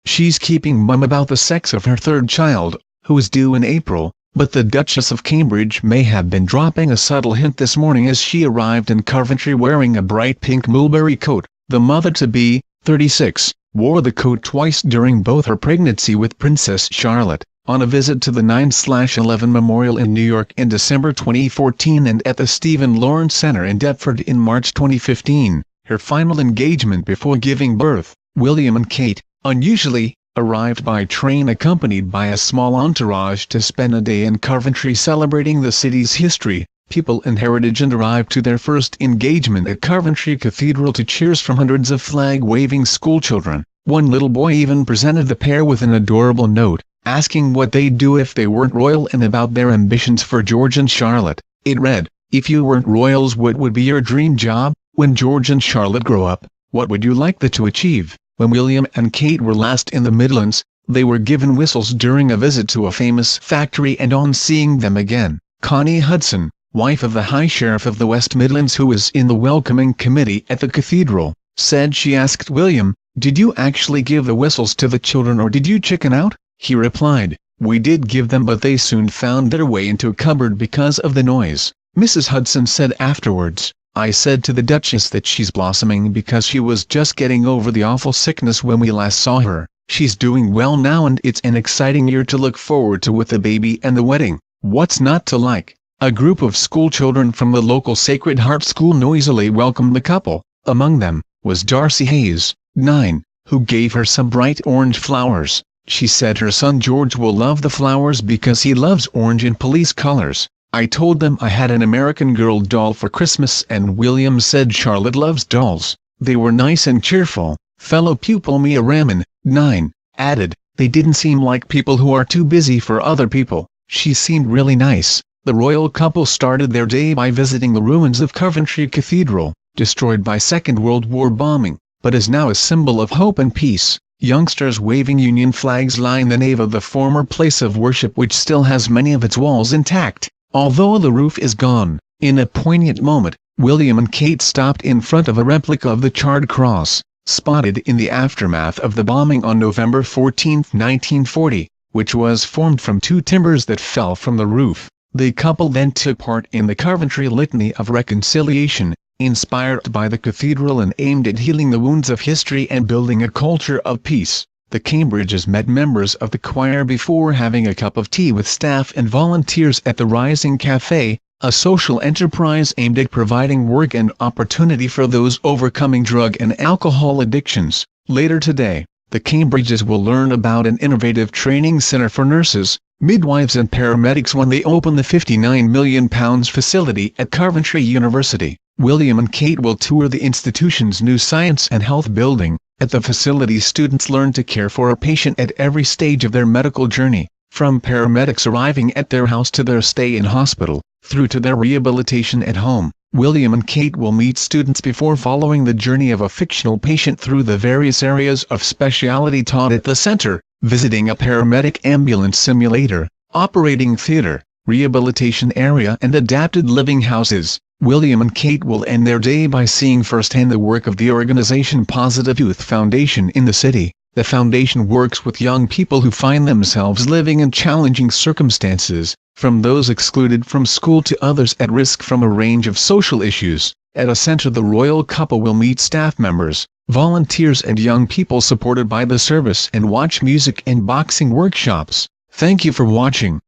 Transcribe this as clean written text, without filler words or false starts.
She's keeping mum about the sex of her third child, who is due in April, but the Duchess of Cambridge may have been dropping a subtle hint this morning as she arrived in Coventry wearing a bright pink mulberry coat. The mother-to-be, 36, wore the coat twice during both her pregnancy with Princess Charlotte, on a visit to the 9/11 Memorial in New York in December 2014 and at the Stephen Lawrence Center in Deptford in March 2015, her final engagement before giving birth. William and Kate, unusually, arrived by train accompanied by a small entourage to spend a day in Coventry celebrating the city's history, people and heritage, and arrived to their first engagement at Coventry Cathedral to cheers from hundreds of flag-waving schoolchildren. One little boy even presented the pair with an adorable note, asking what they'd do if they weren't royal and about their ambitions for George and Charlotte. It read, "If you weren't royals, what would be your dream job? When George and Charlotte grow up, what would you like them to achieve?" When William and Kate were last in the Midlands, they were given whistles during a visit to a famous factory, and on seeing them again, Connie Hudson, wife of the High Sheriff of the West Midlands who was in the welcoming committee at the cathedral, said she asked William, "Did you actually give the whistles to the children or did you chicken out?" He replied, "We did give them, but they soon found their way into a cupboard because of the noise." Mrs. Hudson said afterwards, "I said to the Duchess that she's blossoming because she was just getting over the awful sickness when we last saw her. She's doing well now and it's an exciting year to look forward to with the baby and the wedding." What's not to like? A group of schoolchildren from the local Sacred Heart School noisily welcomed the couple. Among them was Darcy Hayes, 9, who gave her some bright orange flowers. She said her son George will love the flowers because he loves orange and police colors. "I told them I had an American Girl doll for Christmas," and William said Charlotte loves dolls. "They were nice and cheerful." Fellow pupil Mia Raman, 9, added, "They didn't seem like people who are too busy for other people. She seemed really nice." The royal couple started their day by visiting the ruins of Coventry Cathedral, destroyed by Second World War bombing, but is now a symbol of hope and peace. Youngsters waving Union flags line the nave of the former place of worship, which still has many of its walls intact, although the roof is gone. In a poignant moment, William and Kate stopped in front of a replica of the charred cross, spotted in the aftermath of the bombing on November 14, 1940, which was formed from two timbers that fell from the roof. The couple then took part in the Coventry Litany of Reconciliation, inspired by the cathedral and aimed at healing the wounds of history and building a culture of peace. The Cambridges met members of the choir before having a cup of tea with staff and volunteers at the Rising Cafe, a social enterprise aimed at providing work and opportunity for those overcoming drug and alcohol addictions. Later today, the Cambridges will learn about an innovative training centre for nurses, midwives and paramedics when they open the £59 million facility at Coventry University. William and Kate will tour the institution's new science and health building. At the facility, students learn to care for a patient at every stage of their medical journey, from paramedics arriving at their house to their stay in hospital, through to their rehabilitation at home. William and Kate will meet students before following the journey of a fictional patient through the various areas of specialty taught at the center, visiting a paramedic ambulance simulator, operating theater, rehabilitation area and adapted living houses. William and Kate will end their day by seeing firsthand the work of the organization Positive Youth Foundation in the city. The foundation works with young people who find themselves living in challenging circumstances, from those excluded from school to others at risk from a range of social issues. At a center, the royal couple will meet staff members, volunteers and young people supported by the service and watch music and boxing workshops. Thank you for watching.